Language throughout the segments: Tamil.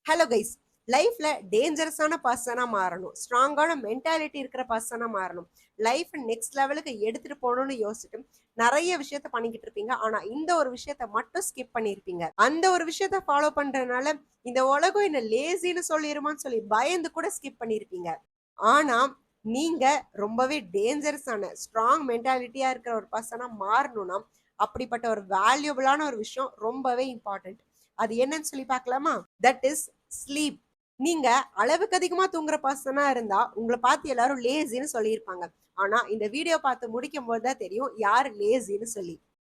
ஹலோ கைஸ், லைஃப்ல டேஞ்சரஸான பர்சனா மாறணும், ஸ்ட்ராங்கான மென்டாலிட்டி இருக்கிற பர்சனா மாறணும், லைஃப் நெக்ஸ்ட் லெவலுக்கு எடுத்துட்டு போகணும்னு யோசிச்சுட்டு நிறைய விஷயத்த பண்ணிக்கிட்டு இருப்பீங்க. ஆனா இந்த ஒரு விஷயத்த மட்டும் ஸ்கிப் பண்ணிருப்பீங்க. அந்த ஒரு விஷயத்த ஃபாலோ பண்றதுனால இந்த உலகம் என்ன லேசின்னு சொல்லிருமான்னு சொல்லி பயந்து கூட ஸ்கிப் பண்ணிருப்பீங்க. ஆனா நீங்க ரொம்பவே டேஞ்சரஸான ஸ்ட்ராங் மென்டாலிட்டியா இருக்கிற ஒரு பர்சனா மாறணும்னா அப்படிப்பட்ட ஒரு வேல்யூபிளான ஒரு விஷயம் ரொம்பவே இம்பார்ட்டன்ட். அது என்னன்னு சொல்லி பார்க்கலாமா? That is sleep. நீங்க அளவுக்கு அதிகமா தூங்குற பர்சனா இருந்தா உங்களை பார்த்து எல்லாரும் லேசின்னு சொல்லியிருப்பாங்க. ஆனா இந்த வீடியோ பார்த்து முடிக்கும் போது தான் தெரியும் யாரு லேசின்னு சொல்லி.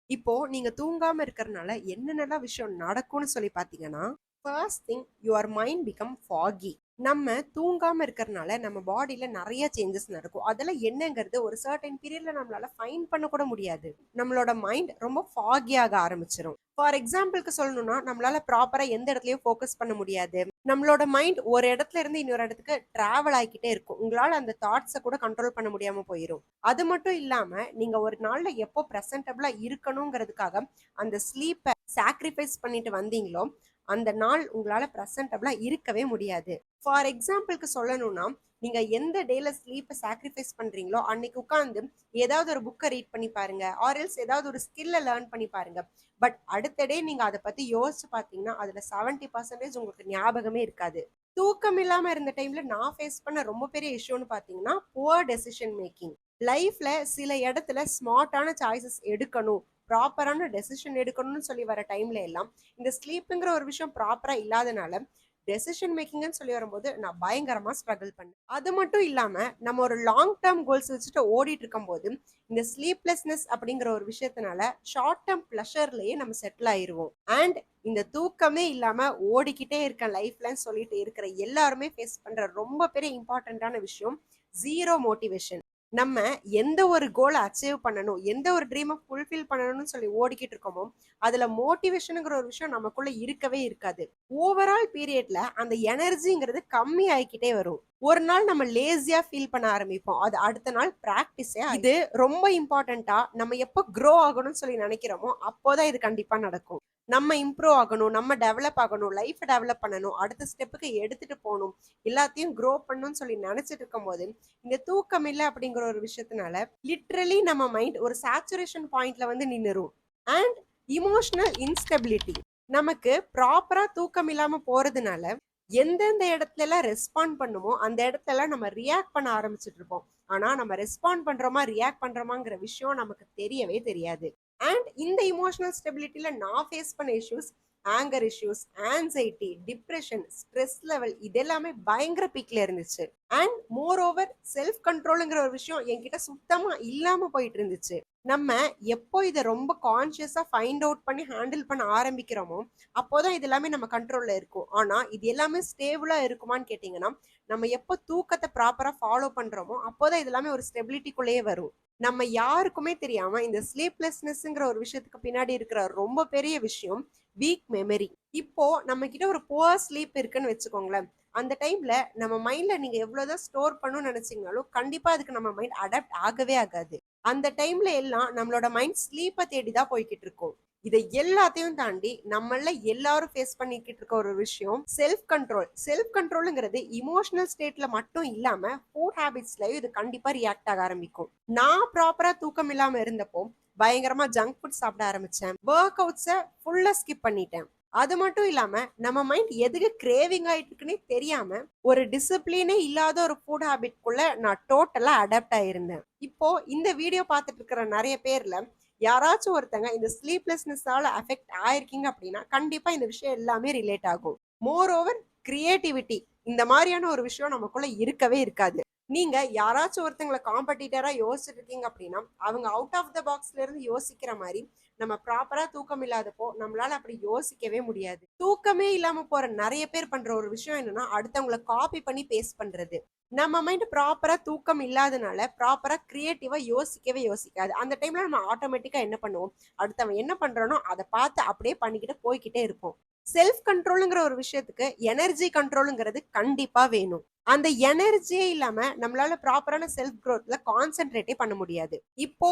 இப்போ நீங்க தூங்காம இருக்கறனால என்னென்னலாம் விஷயம் நடக்கும்னு சொல்லி பாத்தீங்கன்னா, first thing your mind become foggy. நம்ம தூங்காம இருக்கறனால நம்ம பாடியில நிறைய சேஞ்சஸ் நடக்கும். அதெல்லாம் என்னங்கிறது ஒரு சர்டன் பீரியட்ல நம்மளால ஃபைண்ட் பண்ண கூட முடியாது. நம்மளோட மைண்ட் ரொம்ப ஃபாகி ஆக ஆரம்பிச்சிரும். ஃபார் எக்ஸாம்பிளுக்கு சொல்லணும்னா நம்மளால ப்ராப்பரா எந்த இடத்துலயும் ஃபோக்கஸ் பண்ண முடியாது. நம்மளோட மைண்ட் ஒரு இடத்துல இருந்து இன்னொரு இடத்துக்கு டிராவல் ஆகிக்கிட்டே இருக்கும். உங்களால அந்த தாட்ஸை கூட கண்ட்ரோல் பண்ண முடியாம போயிடும். அது மட்டும் இல்லாம நீங்க ஒரு நாள்ல எப்போ பிரசன்டபிளா இருக்கணுங்கிறதுக்காக அந்த ஸ்லீப்பை சாக்ரிஃபைஸ் பண்ணிட்டு வந்தீங்களோ அந்த நாள் உங்களால பிரசன்டபிளா இருக்கவே முடியாது. ஃபார் எக்ஸாம்பிளுக்கு சொல்லணும்னா நீங்க எந்த டேல ஸ்லீப்பை சாக்ரிஃபைஸ் பண்றீங்களோ அன்னைக்கு உட்காந்து ஏதாவது ஒரு புக்கை ரீட் பண்ணி பாருங்க, ஆர் எல்ஸ் ஏதாவது ஒரு ஸ்கில்ல லேர்ன் பண்ணி பாருங்க. பட் அடுத்த டே நீங்க அதை பத்தி யோசிச்சு பாத்தீங்கன்னா அதுல 70% உங்களுக்கு ஞாபகமே இருக்காது. தூக்கம் இல்லாம இருந்த டைம்ல நான் ஃபேஸ் பண்ண ரொம்ப பெரிய இஷ்யூன்னு பாத்தீங்கன்னா புவர் டெசிஷன் மேக்கிங். லைஃப்ல சில இடத்துல ஸ்மார்ட்டான சாய்ஸஸ் எடுக்கணும், ப்ராப்பரான டெசிஷன் எடுக்கணும்னு சொல்லி வர டைம்ல எல்லாம் இந்த ஸ்லீப்புங்கிற ஒரு விஷயம் ப்ராப்பரா இல்லாதனால டெசிஷன் மேக்கிங்னு சொல்லி வரும்போது நான் பயங்கரமா ஸ்ட்ரகிள் பண்ணேன். அது மட்டும் இல்லாம நம்ம ஒரு லாங் டேர்ம் கோல்ஸ் வச்சுட்டு ஓடிட்டு இருக்கும் போது இந்த ஸ்லீப்லெஸ்னஸ் அப்படிங்கிற ஒரு விஷயத்தினால ஷார்ட் டேர்ம் ப்ளஷர்லயே நம்ம செட்டில் ஆயிருவோம். அண்ட் இந்த தூக்கமே இல்லாம ஓடிக்கிட்டே இருக்க லைஃப்லன்னு சொல்லிட்டு இருக்கிற எல்லாருமே ஃபேஸ் பண்ற ரொம்ப பெரிய இம்பார்ட்டன்டான விஷயம் ஜீரோ மோட்டிவேஷன். நம்ம எந்த ஒரு கோலை அச்சீவ் பண்ணணும், எந்த ஒரு ட்ரீமை ஃபுல்ஃபில் பண்ணணும்னு சொல்லி ஓடிக்கிட்டு இருக்கோமோ அதுல மோட்டிவேஷனுங்கிற ஒரு விஷயம் நமக்குள்ள இருக்கவே இருக்காது. ஓவரால் பீரியட்ல அந்த எனர்ஜிங்கிறது கம்மி ஆயிக்கிட்டே வரும். ஒரு நாள் நம்ம லேசியா ஃபீல் பண்ண ஆரம்பிப்போம், அது அடுத்த நாள் பிராக்டிஸே. இது ரொம்ப இம்பார்ட்டண்டா நம்ம எப்போ க்ரோ ஆகணும்னு சொல்லி நினைக்கிறோமோ அப்போதான் இது கண்டிப்பா நடக்கும். நம்ம இம்ப்ரூவ் ஆகணும், நம்ம டெவலப் ஆகணும், லைஃப் டெவலப் பண்ணணும், அடுத்த ஸ்டெப்புக்கு எடுத்துட்டு போகணும், எல்லாத்தையும் க்ரோ பண்ணணும்னு சொல்லி நினைச்சிட்டு இருக்கும் போது இந்த தூக்கம் இல்லை அப்படிங்கிற ஒரு விஷயத்தினால லிட்ரலி நம்ம மைண்ட் ஒரு சேச்சுரேஷன் பாயிண்ட்ல வந்து நின்னுரும். And emotional instability. நமக்கு ப்ராப்பரா தூக்கம் இல்லாம போறதுனால எந்தெந்த இடத்துல எல்லாம் ரெஸ்பாண்ட் பண்ணுமோ அந்த இடத்துல எல்லாம் நம்ம ரியாக்ட் பண்ண ஆரம்பிச்சுட்டு இருப்போம். ஆனா நம்ம ரெஸ்பாண்ட் பண்றோமா ரியாக்ட் பண்றோமாங்கிற விஷயம் நமக்கு தெரியவே தெரியாது. அண்ட் இந்த இமோஷனல் ஸ்டெபிலிட்டியில நான் ஃபேஸ் பண்ண issues anger issues, anxiety, depression, stress level இதெல்லாமே பயங்கர பீக்ல இருந்துச்சு. அண்ட் மோர் ஓவர் செல்ஃப் கண்ட்ரோலுங்கிற ஒரு விஷயம் என்கிட்ட சுத்தமா இல்லாம போயிட்டு இருந்துச்சு. நம்ம எப்போ இதை ரொம்ப கான்சியஸா ஃபைண்ட் அவுட் பண்ணி ஹேண்டில் பண்ண ஆரம்பிக்கிறோமோ அப்போதான் இது எல்லாமே நம்ம கண்ட்ரோல்ல இருக்கும். ஆனா இது எல்லாமே ஸ்டேபிளா இருக்குமான்னு கேட்டீங்கன்னா நம்ம எப்போ தூக்கத்தை ப்ராப்பரா ஃபாலோ பண்றோமோ அப்போதான் இது எல்லாமே ஒரு ஸ்டெபிலிட்டிக்குள்ளேயே வரும். நம்ம யாருக்குமே தெரியாம இந்த ஸ்லீப்லெஸ்னஸ்ங்கிற ஒரு விஷயத்துக்கு பின்னாடி இருக்கிற ரொம்ப பெரிய விஷயம் வீக் மெமரி. இப்போ நம்ம கிட்ட ஒரு புவர் ஸ்லீப் இருக்குன்னு வச்சுக்கோங்களேன், அந்த டைம்ல நம்ம மைண்ட்ல நீங்க எவ்வளவுதான் ஸ்டோர் பண்ணணும்னு நினைச்சீங்கனாலும் கண்டிப்பா அதுக்கு நம்ம மைண்ட் அடாப்ட் ஆகவே ஆகாது. அந்த டைம்ல எல்லாம் நம்மளோட மைண்ட் ஸ்லீப்பை தேடிதான் போய்கிட்டு இருக்கும். இதை எல்லாத்தையும் தாண்டி நம்மள எல்லாரும் ஃபேஸ் பண்ணிக்கிட்டு இருக்க ஒரு விஷயம் செல்ஃப் கண்ட்ரோல். செல்ஃப் கண்ட்ரோலுங்கிறது இமோஷனல் ஸ்டேட்ல மட்டும் இல்லாம ஃபுட் ஹேபிட்ஸ்லயும் இது கண்டிப்பா ரியாக்ட் ஆக ஆரம்பிக்கும். நான் ப்ராப்பரா தூக்கம் இல்லாம இருந்தப்போ பயங்கரமா ஜங்க் ஃபுட் சாப்பிட ஆரம்பிச்சேன், ஒர்க் அவுட்ஸை ஃபுல்லா ஸ்கிப் பண்ணிட்டேன். அது மட்டும் இல்லாம நம்ம மைண்ட் எதுக்கு கிரேவிங் ஆயிட்டு இருக்குன்னே தெரியாம ஒரு டிசிப்ளினே இல்லாத ஒரு ஃபுட் ஹேபிட்குள்ள நான் டோட்டலா அடாப்ட் ஆயிருந்தேன். இப்போ இந்த வீடியோ பார்த்துட்டு இருக்கிற நிறைய பேர்ல யாராச்சும் ஒருத்தங்க இந்த ஸ்லீப்லெஸ்னஸால அஃபெக்ட் ஆயிருக்கீங்க அப்படின்னா கண்டிப்பா இந்த விஷயம் எல்லாமே ரிலேட் ஆகும். மோர் ஓவர் கிரியேட்டிவிட்டி, இந்த மாதிரியான ஒரு விஷயம் நமக்குள்ள இருக்கவே இருக்காது. நீங்க யாராச்சும் ஒருத்தங்களை காம்படிட்டரா யோசிச்சுட்டு இருக்கீங்க அப்படின்னா அவங்க அவுட் ஆஃப் த பாக்ஸ்ல இருந்து யோசிக்கிற மாதிரி நம்ம ப்ராப்பரா தூக்கம் இல்லாதப்போ நம்மளால அப்படி யோசிக்கவே முடியாது. தூக்கமே இல்லாம போற நிறைய பேர் பண்ற ஒரு விஷயம் என்னன்னா அடுத்தவங்களை காப்பி பண்ணி பேஸ்ட் பண்றது. நம்ம மைண்ட் ப்ராப்பரா தூக்கம் இல்லாதனால ப்ராப்பரா கிரியேட்டிவா யோசிக்கவே யோசிக்காது. அந்த டைம்ல நம்ம ஆட்டோமேட்டிக்கா என்ன பண்ணுவோம், அடுத்தவன் என்ன பண்றானோ அதை பார்த்து அப்படியே பண்ணிக்கிட்டு போய்கிட்டே இருப்போம். செல்ஃப் கண்ட்ரோலுங்கிற ஒரு விஷயத்துக்கு எனர்ஜி கண்ட்ரோலுங்கிறது கண்டிப்பா வேணும். அந்த எனர்ஜியே இல்லாம நம்மளால ப்ராப்பரான செல்ஃப் க்ரோத்ல கான்சென்ட்ரேட்டே பண்ண முடியாது. இப்போ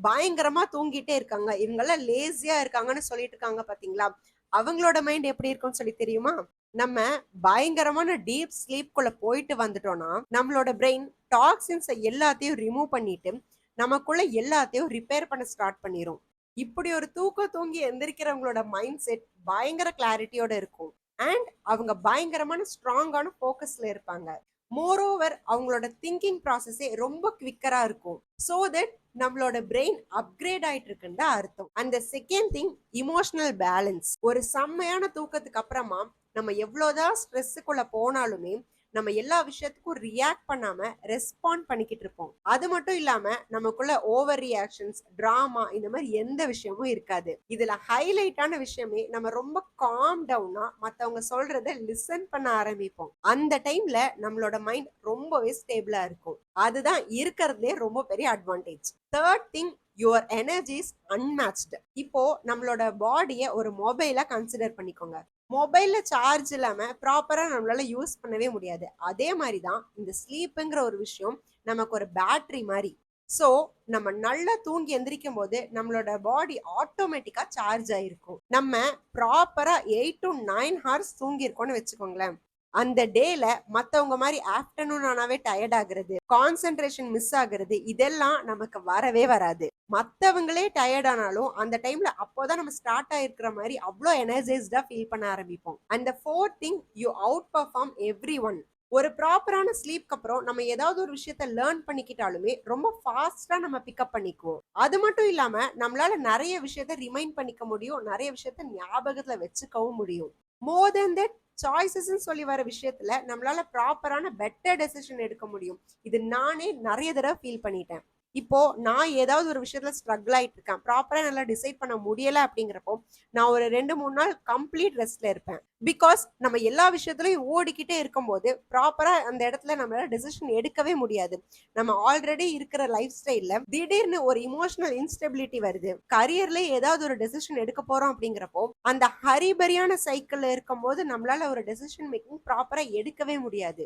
பயங்கரமா தூங்கிட்டே இருக்காங்க, இவங்க எல்லாம் லேசியா இருக்காங்கன்னு சொல்லிட்டு இருக்காங்க பாத்தீங்களா, அவங்களோட மைண்ட் எப்படி இருக்கும்னு சொல்லி தெரியுமா? நம்ம பயங்கரமான டீப் ஸ்லீப்குள்ள போயிட்டு வந்துட்டோம்னா நம்மளோட பிரெயின் டாக்ஸின்ஸ் எல்லாத்தையும் ரிமூவ் பண்ணிட்டு நமக்குள்ள எல்லாத்தையும் ரிப்பேர் பண்ண ஸ்டார்ட் பண்ணிரும். இப்படி ஒரு தூக்கம் தூங்கி எந்திரிக்கிறவங்களோட மைண்ட் செட் பயங்கர கிளாரிட்டியோட இருக்கும். அண்ட் அவங்க பயங்கரமான ஸ்ட்ராங்கான ஃபோக்கஸ்ல இருப்பாங்க. மோரோவர் அவங்களோட திங்கிங் ப்ராசஸே ரொம்ப குவிக்கரா இருக்கும். ஸோ தட் நம்மளோட பிரெயின் அப்கிரேட் ஆயிட்டு இருக்குன்னு தான் அர்த்தம். அந்த செகண்ட் திங், இமோஷனல் பேலன்ஸ். ஒரு செம்மையான தூக்கத்துக்கு அப்புறமா நம்ம எவ்வளவுதான் ஸ்ட்ரெஸ்ஸுக்குள்ள போனாலுமே நம்ம எல்லா விஷயத்துக்கும் ரியாக்ட் பண்ணாம ரெஸ்பாண்ட் பண்ணிக்கிட்டு இருப்போம். அது மட்டும் இல்லாம நமக்குள்ள ஓவர் ரியாக்ஷன்ஸ், டிராமா இந்த மாதிரி எந்த விஷயமும் இருக்காது. இதுல ஹைலைட்டான விஷயமே நம்ம ரொம்ப காம் டவுனா மத்தவங்க சொல்றத லிசன் பண்ண ஆரம்பிப்போம். அந்த டைம்ல நம்மளோட மைண்ட் ரொம்பவே ஸ்டேபிளா இருக்கும். அதுதான் இருக்கிறதுலே ரொம்ப பெரிய advantage. Third thing, your energy is unmatched. இப்போ நம்மளோட பாடியை ஒரு மொபைலா கன்சிடர் பண்ணிக்கோங்க. மொபைல்ல சார்ஜ் இல்லாம ப்ராப்பரா நம்மளால யூஸ் பண்ணவே முடியாது. அதே மாதிரி தான் இந்த ஸ்லீப்புங்கிற ஒரு விஷயம் நமக்கு ஒரு பேட்டரி மாதிரி. ஸோ நம்ம நல்லா தூங்கி எந்திரிக்கும் போது நம்மளோட பாடி ஆட்டோமேட்டிக்கா சார்ஜ் ஆயிருக்கும். நம்ம ப்ராப்பரா 8 to 9 ஹவர்ஸ் தூங்கி இருக்கோம்னு வச்சுக்கோங்களேன். அந்த டேல மத்தவங்க மாதிரி ஆஃப்டர்நூன் ஆனாவே டயர்ட் ஆகுறது, கான்சென்ட்ரேஷன் மிஸ் ஆகுறது இதெல்லாம் நமக்கு வரவே வராது. மத்தவங்களே டயர்ட் ஆனாலும் அந்த டைம்ல அப்போதான் நம்ம ஸ்டார்ட் ஆயிருக்கிற மாதிரி அவ்வளோ எனர்ஜைஸ்டா ஃபீல் பண்ண ஆரம்பிப்போம். And the fourth thing, you out perform every one. ஒரு ப்ராப்பரான ஸ்லீப்க்கு அப்புறம் நம்ம ஏதாவது ஒரு விஷயத்த லேர்ன் பண்ணிக்கிட்டாலுமே ரொம்ப ஃபாஸ்டா நம்ம பிக்கப் பண்ணிக்குவோம். அது மட்டும் இல்லாம நம்மளால நிறைய விஷயத்த ரிமைண்ட் பண்ணிக்க முடியும், நிறைய விஷயத்த ஞாபகத்துல வச்சுக்கவும் முடியும். மோர் தென் தட், சாய்ஸஸ் சொல்லி வர விஷயத்துல நம்மளால ப்ராப்பரான பெட்டர் டெசிஷன் எடுக்க முடியும். இது நானே நிறைய தடவை ஃபீல் பண்ணிட்டேன். இப்போ நான் ஏதாவது ஒரு விஷயத்துல ஸ்ட்ரகிள் ஆயிட்டு இருக்கேன், ப்ராப்பரா நல்லா டிசைட் பண்ண முடியல அப்படிங்கிறப்போ நான் ஒரு 2-3 நாள் கம்ப்ளீட் ரெஸ்ட்ல இருப்பேன். பிகாஸ் நம்ம எல்லா விஷயத்துலயும் ஓடிக்கிட்டே இருக்கும்போது ப்ராப்பரா அந்த இடத்துல நம்மளால டெசிஷன் எடுக்கவே முடியாது. நம்ம ஆல்ரெடி இருக்கிற லைஃப் ஸ்டைல்ல திடீர்னு ஒரு இமோஷனல் இன்ஸ்டெபிலிட்டி வருது, கரியர்ல ஏதாவது ஒரு டெசிஷன் எடுக்க போறோம் அப்படிங்கிறப்போ அந்த ஹரிபரியான சைக்கிள்ல இருக்கும்போது நம்மளால ஒரு டெசிஷன் மேக்கிங் ப்ராப்பரா எடுக்கவே முடியாது.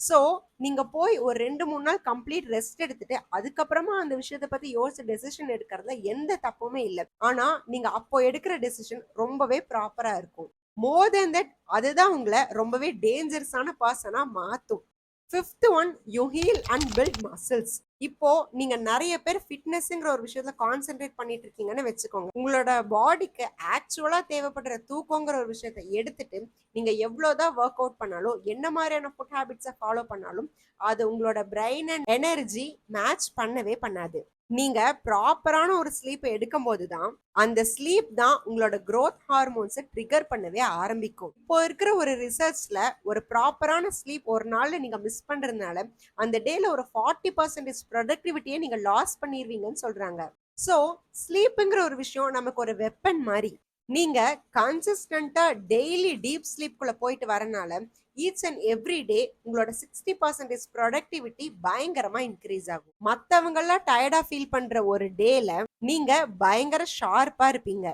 ஸோ நீங்க போய் ஒரு 2-3 நாள் கம்ப்ளீட் ரெஸ்ட் எடுத்துட்டு அதுக்கப்புறமா அந்த விஷயத்த பத்தி யோசிச்சு டெசிஷன் எடுக்கிறதுல எந்த தப்புமே இல்லை. ஆனா நீங்க அப்போ எடுக்கிற டெசிஷன் ரொம்பவே ப்ராப்பரா இருக்கும். மோர் தென் தட், அதுதான் உங்களை ரொம்பவே டேஞ்சரஸான பர்சனா மாத்தும். Fifth one, you heal and build muscles. இப்போ நீங்க நிறைய பேர் ஃபிட்னஸ்ங்கிற ஒரு விஷயத்துல கான்சென்ட்ரேட் பண்ணிட்டு இருக்கீங்கன்னு வச்சுக்கோங்க. உங்களோட பாடிக்கு ஆக்சுவலா தேவைப்படுற தூக்கங்கிற ஒரு விஷயத்த எடுத்துட்டு நீங்க எவ்வளவுதான் ஒர்க் அவுட் பண்ணாலும், என்ன மாதிரியான ஃபுட் ஹேபிட்ஸை ஃபாலோ பண்ணாலும் அது உங்களோட பிரெயின் அண்ட் எனர்ஜி மேட்ச் பண்ணவே பண்ணாது. நீங்க ப்ராப்பரான ஒரு ஸ்லீப் எடுக்கும் போதுதான் அந்த ஸ்லீப் தான் உங்களோட growth ஹார்மோன்ஸை ட்ரிகர் பண்ணவே ஆரம்பிக்கும். இப்போ இருக்கிற ஒரு ரிசர்ச்ல ஒரு ப்ராப்பரான ஸ்லீப் ஒரு நாள்ல நீங்க மிஸ் பண்றதுனால அந்த டேல ஒரு 40% ப்ரொடக்டிவிட்டியை நீங்க லாஸ் பண்ணிடுவீங்கன்னு சொல்றாங்க. ஸோ ஸ்லீப்புங்கிற ஒரு விஷயம் நமக்கு ஒரு வெப்பன் மாதிரி. நீங்க கன்சிஸ்டண்டா டெய்லி டீப் ஸ்லீப்குள்ள போயிட்டு வரனால ஈச் அண்ட் எவ்ரி டே உங்களோட 60% ப்ரொடக்டிவிட்டி பயங்கரமா இன்க்ரீஸ் ஆகும். மத்தவங்க எல்லாம் டயர்டா ஃபீல் பண்ற ஒரு டேல நீங்க பயங்கர ஷார்ப்பா இருப்பீங்க.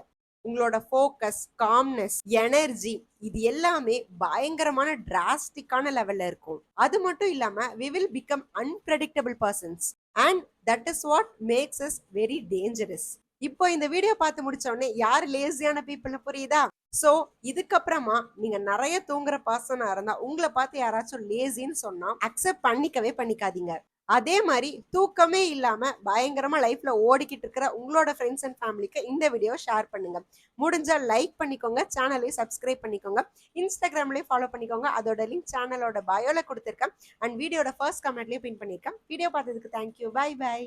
உங்களோட ஃபோக்கஸ், காம்னஸ், எனர்ஜி இது எல்லாமே பயங்கரமான டிராஸ்டிக்கான லெவல்ல இருக்கும். அது மட்டும் இல்லாம we will become unpredictable persons and that is what makes us very dangerous. இப்போ இந்த வீடியோ பார்த்து முடிச்ச உடனே யார் லேசியான பீப்புள்னு புரியுதா? சோ இதுக்கப்புறமா நீங்க நிறைய தூங்குற பர்சனா இருந்தா உங்களை பார்த்து யாராச்சும் லேசின்னு சொன்னா அக்செப்ட் பண்ணிக்கவே பண்ணிக்காதீங்க. அதே மாதிரி தூக்கமே இல்லாம பயங்கரமா லைஃப்ல ஓடிக்கிட்டு இருக்கிற உங்களோட ஃப்ரெண்ட்ஸ் அண்ட் ஃபேமிலிக்கு இந்த வீடியோ ஷேர் பண்ணுங்க. முடிஞ்சா லைக் பண்ணிக்கோங்க, சேனலையும் சப்ஸ்கிரைப் பண்ணிக்கோங்க, இன்ஸ்டாகிராம்லயும் ஃபாலோ பண்ணிக்கோங்க. அதோட லிங்க் சேனலோட பயோல கொடுத்துருக்கேன் அண்ட் வீடியோட ஃபர்ஸ்ட் கமெண்ட்லயும் பின் பண்ணிருக்கேன். வீடியோ பார்த்ததுக்கு தேங்க்யூ. By by.